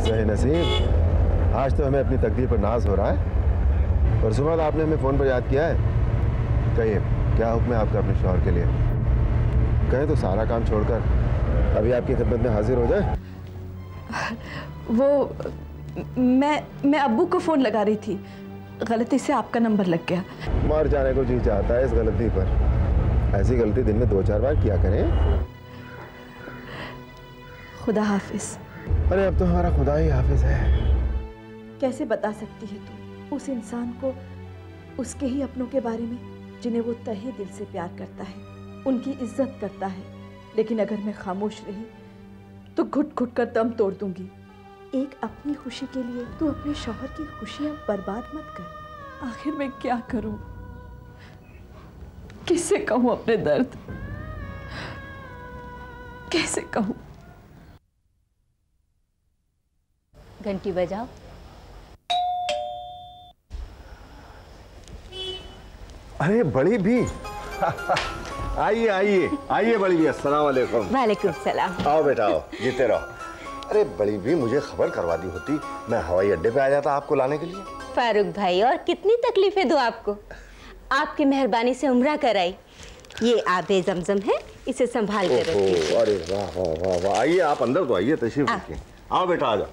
सही नसीब, आज तो हमें अपनी तकदीर पर नाज हो रहा है। और सुबह आपने हमें फ़ोन पर याद किया है। कहिए, क्या हुक्म है आपका अपने शौहर के लिए? कहें तो सारा काम छोड़कर अभी आपकी खिदमत में हाजिर हो जाए। वो मैं अब्बू को फ़ोन लगा रही थी, गलती से आपका नंबर लग गया। मर जाने को जी चाहता है इस गलती पर। ऐसी गलती दिन में 2-4 बार किया करें। खुदा हाफिज। अरे अब तो हमारा खुदा ही हाफिज है। कैसे बता सकती है तू उस इंसान को उसके ही अपनों के बारे में जिन्हें वो तहे दिल से प्यार करता है, उनकी इज्जत करता है। लेकिन अगर मैं खामोश रही तो घुट घुट कर दम तोड़ दूंगी। एक अपनी खुशी के लिए तू अपने शौहर की खुशियां बर्बाद मत कर। आखिर मैं क्या करूं? किससे कहूं अपने दर्द? कैसे कहूं? घंटी बजाओ। अरे बड़ी भी आइए आइए आइए बड़ी भी। अस्सलाम वालेकुम। वालेकुम सलाम। आओ बेटा आओ, जीते रहो। अरे बड़ी भी, मुझे खबर करवा दी होती, मैं हवाई अड्डे पे आ जाता आपको लाने के लिए। फारूक भाई, और कितनी तकलीफें दूं आपको। आपकी मेहरबानी से उम्रा कराई। ये आबे जमजम है, इसे संभाल कर रखिए। अरे वाह वाह वाह वाह। आइए आप अंदर तो आइए, तशरीफ रखिए। आओ बेटा आ जाओ,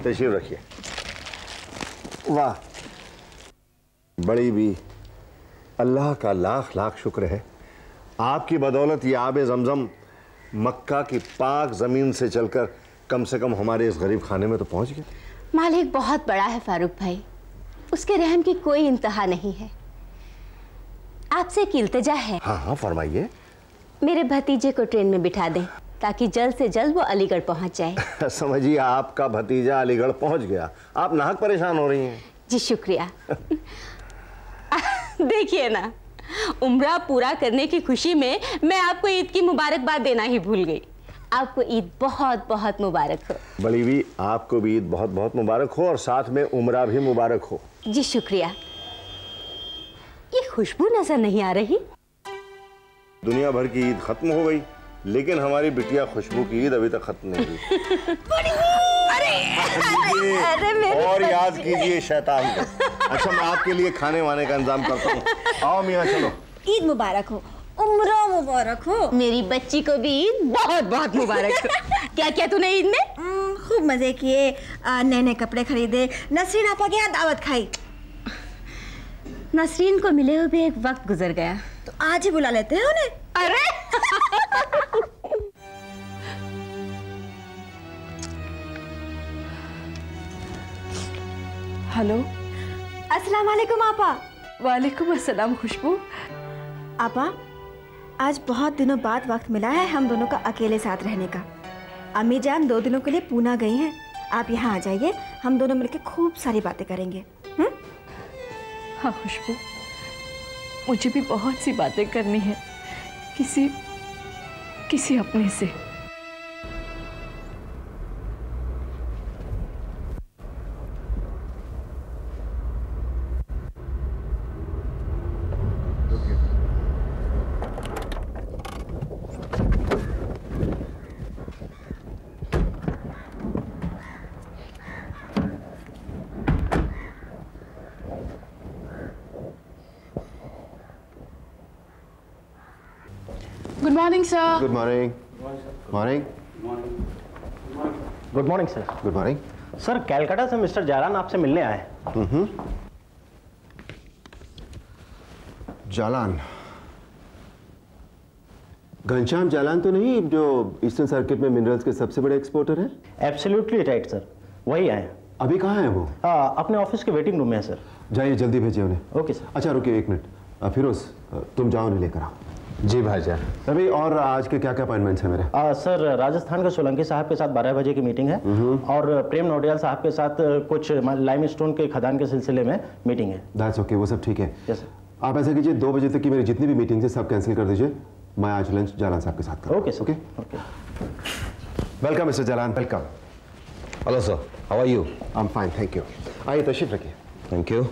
तशरीफ रखिए। वाह बड़ी भी, अल्लाह का लाख लाख शुक्र है, आपकी बदौलत ये आबे जमजम मक्का की पाक जमीन से चलकर कम से कम हमारे इस गरीब खाने में तो पहुंच गया। मालिक बहुत बड़ा है फारूक भाई, उसके रहम की कोई इंतहा नहीं है। आपसे एक इल्तिजा है। हाँ हाँ फरमाइए। मेरे भतीजे को ट्रेन में बिठा दें ताकि जल्द से जल्द वो अलीगढ़ पहुंच जाए। समझिए आपका भतीजा अलीगढ़ पहुंच गया, आप नाहक परेशान हो रही हैं। जी शुक्रिया। देखिए ना, उम्रा पूरा करने की खुशी में मैं आपको ईद की मुबारकबाद देना ही भूल गई। आपको ईद बहुत बहुत मुबारक हो। बड़ी भी, आपको भी ईद बहुत बहुत मुबारक हो और साथ में उम्रा भी मुबारक हो। जी शुक्रिया। ये खुशबू नजर नहीं आ रही। दुनिया भर की ईद खत्म हो गई, लेकिन हमारी बिटिया खुशबू की ईद अभी तक खत्म नहीं हुई। अरे और याद कीजिए शैतान को। अच्छा मैं आपके लिए खाने वाने का इंतजाम करता हूँ। आओ मियाँ चलो। ईद मुबारक हो, उम्रा मुबारक हो। मेरी बच्ची को भी ईद बहुत बहुत मुबारक हो। क्या क्या तूने ईद में? खूब मजे किए, नए नए कपड़े खरीदे, नसरीन आपा के यहाँ दावत खाई। नसरीन को मिले हुए एक वक्त गुजर गया, तो आज ही बुला लेते हैं उन्हें। अरे हेलो। अस्सलाम वालेकुम आपा। वालेकुम अस्सलाम खुशबू। आपा, आज बहुत दिनों बाद वक्त मिला है हम दोनों का अकेले साथ रहने का। अम्मी जान 2 दिनों के लिए पूना गई हैं। आप यहाँ आ जाइए, हम दोनों मिलकर खूब सारी बातें करेंगे। हाँ खुशबू, मुझे भी बहुत सी बातें करनी है किसी अपने से। Good morning sir. Good morning. Morning. Good morning sir. Good morning sir, Calcutta से मिस्टर जालान आपसे मिलने आए हैं। जालान? घनश्याम जालान तो नहीं जो ईस्टर्न सर्किट में मिनरल्स के सबसे बड़े एक्सपोर्टर हैं? एब्सोल्युटली राइट सर, वही आए हैं। अभी कहाँ हैं वो? अपने ऑफिस के वेटिंग रूम में है सर। जाइए जल्दी भेजिए उन्हें। Okay sir. अच्छा रुकिए 1 मिनट। फिरोज तुम जाओ उन्हें लेकर आओ। जी भाईजान। अभी और आज के क्या क्या अपॉइंटमेंट्स हैं मेरे? सर, राजस्थान के सोलंकी साहब के साथ 12 बजे की मीटिंग है और प्रेम नोडियाल साहब के साथ कुछ लाइमस्टोन के खदान के सिलसिले में मीटिंग है। दैट्स ओके, वो सब ठीक है। Yes sir. आप ऐसा कीजिए 2 बजे तक की मेरी जितनी भी मीटिंग्स है सब कैंसिल कर दीजिए। मैं आज लंच जालान साहब के साथ करूँगा। Okay sir. Okay. Welcome Mister Jalan. Welcome. Hello sir, how are you? I am fine, thank you. आइए तशरीफ रखिए। Thank you.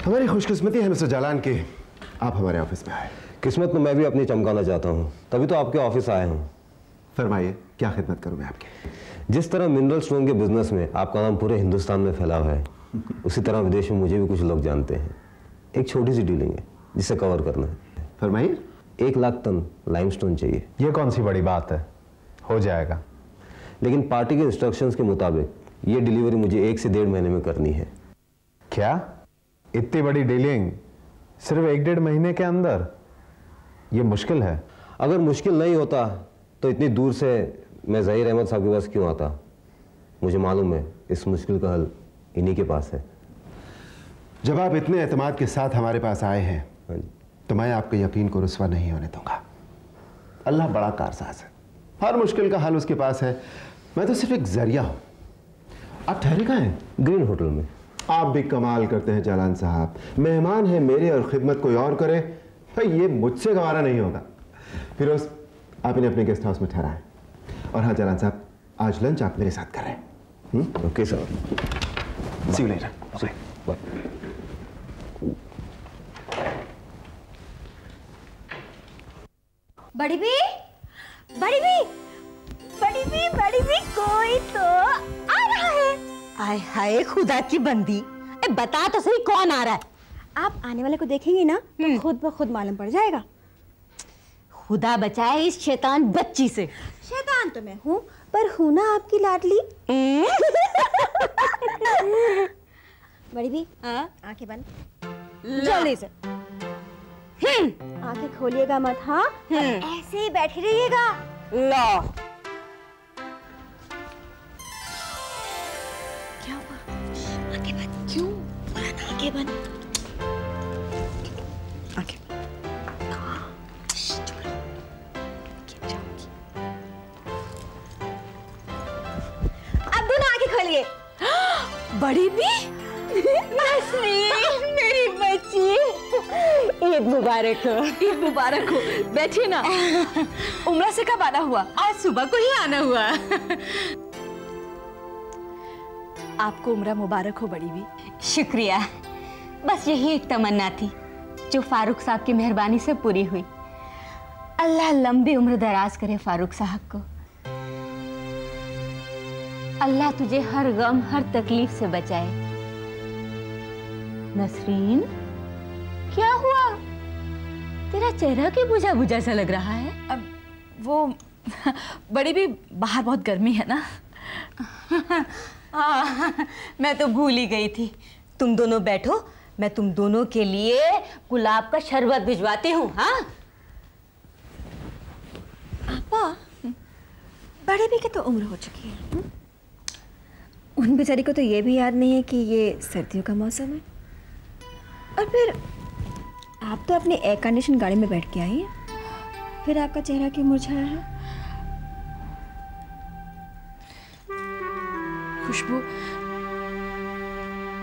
हमारी खुशकिस्मती है मिस्टर जालान की आप हमारे ऑफिस में आए। किस्मत में मैं भी अपनी चमकाना चाहता हूँ, तभी तो आपके ऑफिस आया हूँ। फरमाइए, क्या खिदमत करूँ मैं आपकी? जिस तरह मिनरल स्टोन के बिजनेस में आपका नाम पूरे हिंदुस्तान में फैला हुआ है, उसी तरह विदेश में मुझे भी कुछ लोग जानते हैं। एक छोटी सी डीलिंग है जिसे कवर करना है। फरमाइए। 1 लाख टन लाइमस्टोन चाहिए। ये कौन सी बड़ी बात है, हो जाएगा। लेकिन पार्टी के इंस्ट्रक्शंस के मुताबिक ये डिलीवरी मुझे 1 से 1.5 महीने में करनी है। क्या इतनी बड़ी डीलिंग सिर्फ 1-1.5 महीने के अंदर? ये मुश्किल है। अगर मुश्किल नहीं होता तो इतनी दूर से मैं ज़हीर अहमद साहब के पास क्यों आता? मुझे मालूम है इस मुश्किल का हल इन्हीं के पास है। जब आप इतने एतमाद के साथ हमारे पास आए हैं तो मैं आपके यकीन को रुस्वा नहीं होने दूंगा। अल्लाह बड़ा कारसाज है, हर मुश्किल का हल उसके पास है। मैं तो सिर्फ एक जरिया हूं। आप ठहरे कहाँ हैं? ग्रीन होटल में। आप भी कमाल करते हैं जालान साहब, मेहमान है मेरे और खिदमत कोई और करे, भाई ये मुझसे गवारा नहीं होगा। फिरोज, आप इन्हें अपने गेस्ट हाउस में ठहराएं। और हाँ जालान साहब, आज लंच आप मेरे साथ कर रहे हैं। Okay sir. See you later. Bye. बड़ी भी, बड़ी भी, बड़ी भी, बड़ी भी, कोई तो आ रहा है। आय हाय खुदा की बंदी, बता तो सही कौन आ रहा है? आप आने वाले को देखेंगी ना तो खुद ब खुद मालूम पड़ जाएगा। खुदा बचाए इस शैतान बच्ची से। शैतान तो मैं हूँ, पर हूँ ना आपकी लाडली। बड़ी भी, आंखें बंद, जल्दी से। आंखें खोलिएगा मत, हाँ? ऐसे ही बैठी रहिएगा। लो क्या हुआ? आंखें बंद। क्यों? बोला ना आंखें बंद। आंखें अब दोनों आंखें खोलिए। बड़ी भी मेरी बच्ची, ईद मुबारक हो। ईद मुबारक हो। बैठिए ना। उम्रा से कब आना हुआ? आज सुबह को ही आना हुआ। आपको उम्रा मुबारक हो बड़ी भी। शुक्रिया। बस यही एक तमन्ना थी जो फारूक साहब की मेहरबानी से पूरी हुई। अल्लाह लंबी उम्र दराज करे फारूक साहब को। अल्लाह तुझे हर गम हर तकलीफ से बचाए। नसरीन, क्या हुआ? तेरा चेहरा क्यों बुझा बुझा सा लग रहा है? अब वो बड़ी भी बाहर बहुत गर्मी है ना। मैं तो भूल ही गई थी। तुम दोनों बैठो, मैं तुम दोनों के लिए गुलाब का शरबत भिजवाती हूँ। हाँ आपा, बड़े भी की तो उम्र हो चुकी है। उन बेचारी को तो ये भी याद नहीं है कि ये सर्दियों का मौसम है। और फिर आप तो अपनी एयर कंडीशन गाड़ी में बैठ के आई हैं, फिर आपका चेहरा क्यों मुरझाया है? खुशबू,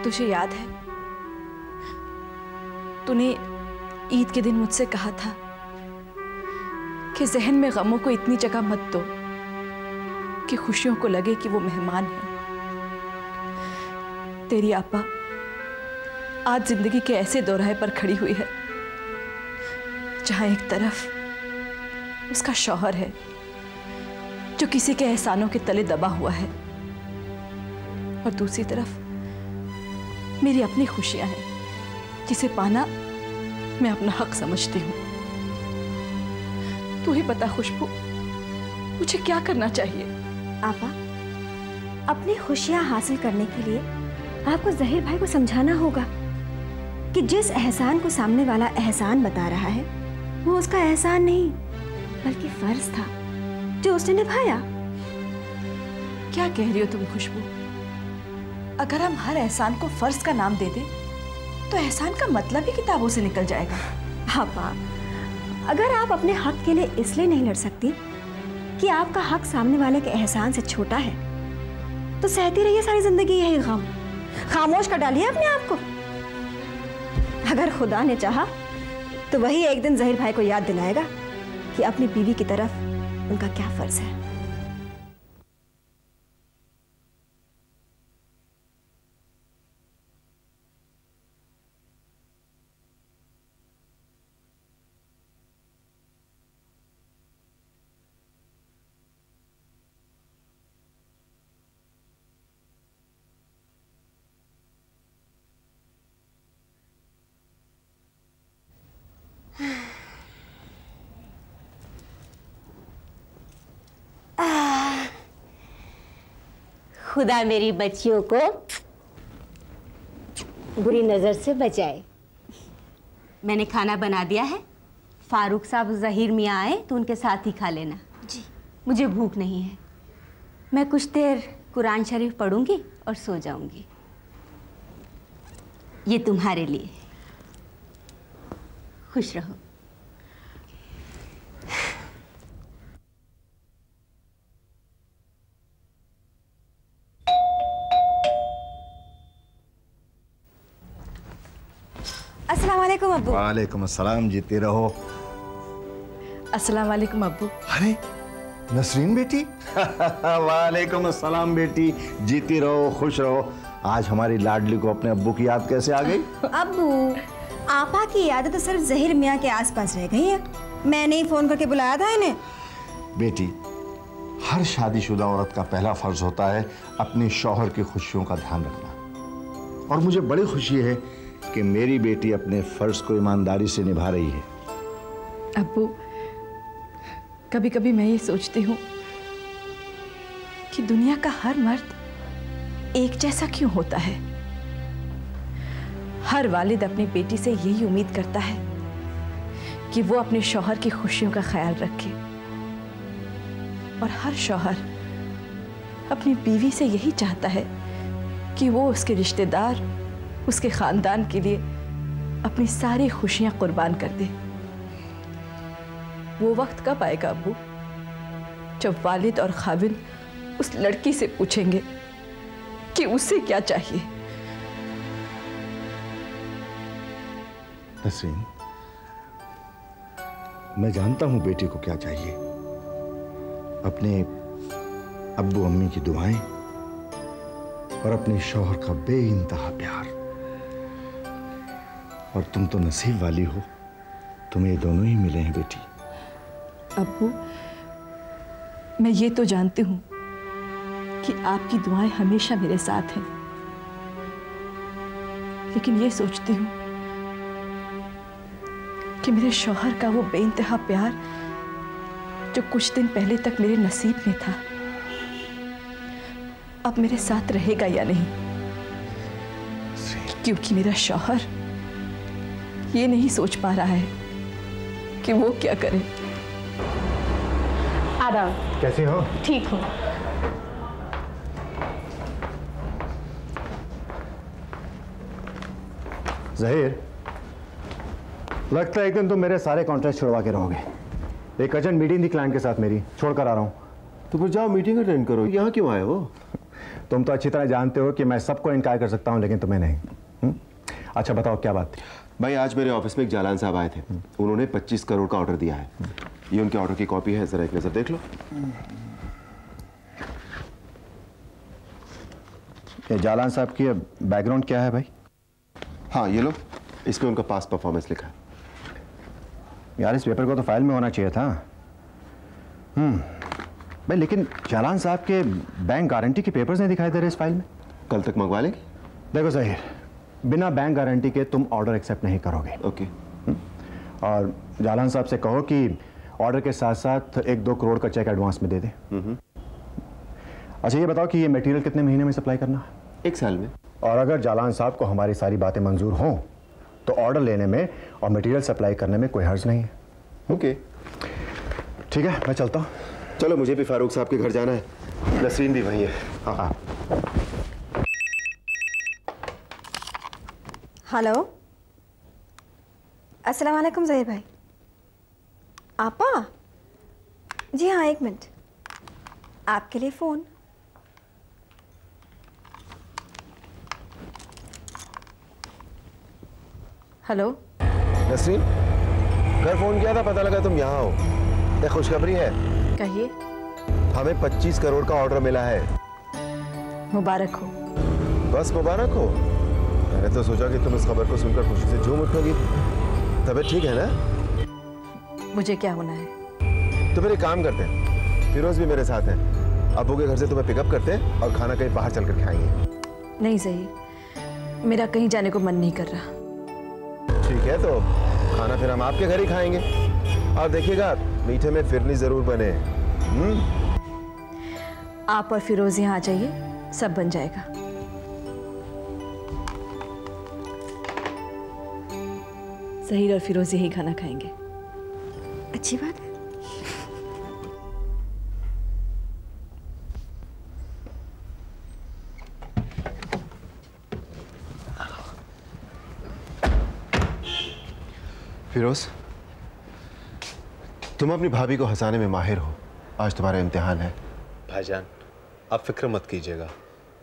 तुझे याद है तूने ईद के दिन मुझसे कहा था कि जहन में गमों को इतनी जगह मत दो कि खुशियों को लगे कि वो मेहमान हैं। तेरी आपा आज जिंदगी के ऐसे दोराहे पर खड़ी हुई है जहां एक तरफ उसका शौहर है जो किसी के एहसानों के तले दबा हुआ है, और दूसरी तरफ मेरी अपनी खुशियां हैं जिसे पाना मैं अपना हक समझती हूँ। तू ही बता खुशबू, मुझे क्या करना चाहिए? आपा, अपनी खुशियां हासिल करने के लिए आपको ज़हीर भाई को समझाना होगा कि जिस एहसान को सामने वाला एहसान बता रहा है वो उसका एहसान नहीं बल्कि फर्ज था जो उसने निभाया। क्या कह रही हो तुम खुशबू? अगर हम हर एहसान को फर्ज का नाम दे दें तो एहसान का मतलब ही किताबों से निकल जाएगा। आपा, अगर आप अपने हक के लिए इसलिए नहीं लड़ सकती कि आपका हक सामने वाले के एहसान से छोटा है तो सहती रहिए सारी जिंदगी यही गम, खामोश कर डालिए अपने आप को। अगर खुदा ने चाहा तो वही एक दिन ज़हीर भाई को याद दिलाएगा कि अपनी बीवी की तरफ उनका क्या फर्ज है। खुदा मेरी बच्चियों को बुरी नजर से बचाए। मैंने खाना बना दिया है। फारूक साहब ज़हीर मियाँ आए तो उनके साथ ही खा लेना। जी। मुझे भूख नहीं है। मैं कुछ देर कुरान शरीफ पढ़ूंगी और सो जाऊंगी। ये तुम्हारे लिए। खुश रहो। अस्सलाम वालेकुम अब्बू। वालेकुम अस्सलाम, जीते रहो। अस्सलाम वालेकुम अब्बू। अरे नसरीन बेटी वालेकुम अस्सलाम बेटी, जीती रहो, खुश रहो। आज हमारी लाडली को अपने अब्बू की याद कैसे आ गई? अब्बू, आपा की यादें तो सिर्फ ज़हीर मियाँ के आसपास रह गई है। मैंने ही फोन करके बुलाया था इन्हें। बेटी, हर शादीशुदा औरत का पहला फर्ज होता है अपने शौहर की खुशियों का ध्यान रखना, और मुझे बड़ी खुशी है कि मेरी बेटी अपने फर्ज को ईमानदारी से निभा रही है। अब्बू, कभी कभी मैं ये सोचती हूँ कि दुनिया का हर मर्द एक जैसा क्यों होता है। हर वालिद अपनी बेटी से यही उम्मीद करता है कि वो अपने शौहर की खुशियों का ख्याल रखे, और हर शौहर अपनी बीवी से यही चाहता है कि वो उसके रिश्तेदार, उसके खानदान के लिए अपनी सारी खुशियां कुर्बान कर दे। वो वक्त कब आएगा अब्बू जब वालिद और खाविन उस लड़की से पूछेंगे कि उसे क्या चाहिए? नसरीन, मैं जानता हूं बेटी को क्या चाहिए। अपने अब्बू अम्मी की दुआएं और अपने शौहर का बेइंतहा प्यार। और तुम तो नसीब वाली हो, तुम्हें ये दोनों ही मिले हैं बेटी। अब्बू, मैं ये तो जानती हूँ कि आपकी दुआएं हमेशा मेरे साथ हैं, लेकिन ये सोचती हूँ कि मेरे शौहर का वो बेइंतहा प्यार जो कुछ दिन पहले तक मेरे नसीब में था, अब मेरे साथ रहेगा या नहीं। क्योंकि मेरा शौहर ये नहीं सोच पा रहा है कि वो क्या करे। आदाब। कैसे हो? ठीक हूँ। ज़हीर, लगता है एक दिन तुम मेरे सारे कॉन्ट्रैक्ट छुड़वा के रहोगे। एक अर्जेंट मीटिंग थी क्लाइंट के साथ मेरी, छोड़कर आ रहा हूँ। तो फिर जाओ मीटिंग अटेंड करो, यहाँ क्यों आए हो? तुम तो अच्छी तरह जानते हो कि मैं सबको इनकार कर सकता हूँ, लेकिन तुम्हें नहीं। अच्छा बताओ क्या बात थी? भाई, आज मेरे ऑफिस में एक जालान साहब आए थे। उन्होंने 25 करोड़ का ऑर्डर दिया है। ये उनके ऑर्डर की कॉपी है, जरा एक नजर देख लो। ये जालान साहब की बैकग्राउंड क्या है भाई? हाँ, ये लो, इसमें उनका पास्ट परफॉर्मेंस लिखा है। यार, इस पेपर को तो फाइल में होना चाहिए था। भाई, लेकिन जालान साहब के बैंक गारंटी के पेपर्स नहीं दिखाई दे रहे इस फाइल में। कल तक मंगवा लेंगे। देखो ज़हीर, बिना बैंक गारंटी के तुम ऑर्डर एक्सेप्ट नहीं करोगे। ओके। और जालान साहब से कहो कि ऑर्डर के साथ साथ 1-2 करोड़ का चेक एडवांस में दे दे। अच्छा, ये बताओ कि ये मटेरियल कितने महीने में सप्लाई करना है? 1 साल में। और अगर जालान साहब को हमारी सारी बातें मंजूर हों तो ऑर्डर लेने में और मटेरियल सप्लाई करने में कोई हर्ज नहीं है। ओके, ठीक है, मैं चलता हूँ। चलो, मुझे भी फारूक साहब के घर जाना है। नसरीन भी वहीं है। हाँ। हेलो, अस्सलाम वालेकुम ज़हीर भाई। आपा? जी हाँ, 1 मिनट, आपके लिए फ़ोन। हेलो नसरीन, घर फोन किया था, पता लगा तुम यहाँ हो। ये खुशखबरी है। कहिए। हमें 25 करोड़ का ऑर्डर मिला है। मुबारक हो। बस मुबारक हो? मैंने तो सोचा कि तुम इस खबर को सुनकर खुशी से झूम उठोगी। तबीयत ठीक है ना? मुझे क्या होना है? तो फिर एक काम करते हैं, फिरोज भी मेरे साथ है। अब्बू के घर से तुम्हें पिकअप करते हैं और खाना कहीं बाहर चलकर खाएंगे। नहीं ज़हीर, मेरा कहीं जाने को मन नहीं कर रहा। ठीक है, तो खाना फिर हम आपके घर ही खाएंगे। और देखिएगा, मीठे में फिरनी जरूर बने। आप और फिरोज यहाँ आ जाइए, सब बन जाएगा। ज़हीर और फिरोज यही खाना खाएंगे। अच्छी बात है। फिरोज, तुम अपनी भाभी को हंसाने में माहिर हो। आज तुम्हारा इम्तिहान है। भाईजान, आप फिक्र मत कीजिएगा,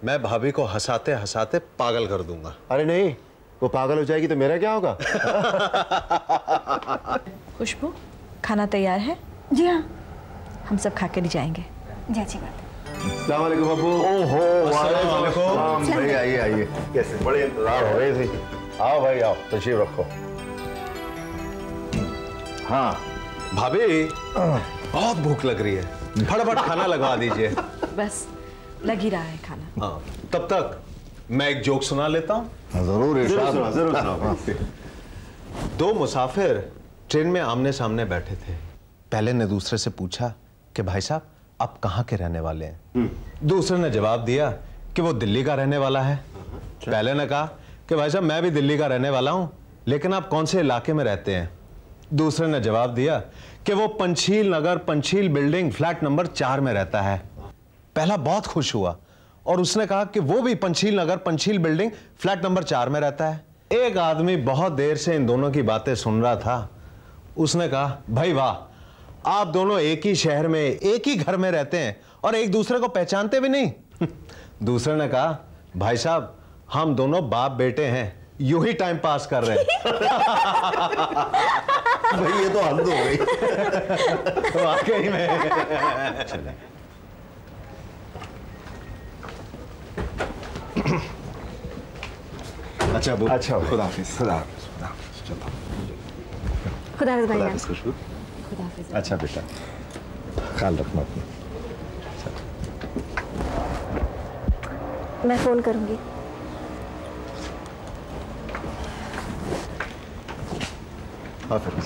मैं भाभी को हंसाते हंसाते पागल कर दूंगा। अरे नहीं, वो पागल हो जाएगी तो मेरा क्या होगा? खुशबू, खाना तैयार है? जी हाँ। हम सब खा के ले जाएंगे। जी अच्छी बात है। अस्सलाम वालेकुम अब्बू। ओहो, वालेकुम। भाई आइए आइए, कैसे? बड़े इंतजार हो रहे थे। आओ भाई आओ, तशरीफ रखो। हाँ भाभी, बहुत भूख लग रही है, फटाफट खाना लगवा दीजिए। बस लग ही रहा है खाना। हाँ, तब तक मैं एक जोक सुना लेता हूँ। जरूर इरशाद। जरूर। दो मुसाफिर ट्रेन में आमने सामने बैठे थे। पहले ने दूसरे से पूछा कि भाई साहब आप कहाँ के रहने वाले हैं? दूसरे ने जवाब दिया कि वो दिल्ली का रहने वाला है। पहले ने कहा कि भाई साहब मैं भी दिल्ली का रहने वाला हूँ, लेकिन आप कौन से इलाके में रहते हैं? दूसरे ने जवाब दिया कि वो पंचील नगर पंचील बिल्डिंग फ्लैट नंबर 4 में रहता है। पहला बहुत खुश हुआ और उसने कहा कि वो भी पंचील नगर पंचील बिल्डिंग फ्लैट नंबर 4 में रहता है। एक आदमी बहुत देर से इन दोनों की बातें सुन रहा था। उसने कहा भाई वाह, आप दोनों एक ही शहर में एक ही घर में रहते हैं और एक दूसरे को पहचानते भी नहीं। दूसरे ने कहा भाई साहब हम दोनों बाप बेटे हैं, यूं ही टाइम पास कर रहे हैं। भाई ये तो हद हो गई। वाकई में। अच्छा अब्बू। अच्छा खुदा हाफिज। खुदा हाफिज। खुदा हाफिज। चलो खुदा हाफिज भाईजान। खुशबू। खुदा हाफिज। अच्छा बेटा, ख्याल रखना अपना। मैं फोन करूंगी। हाफिज।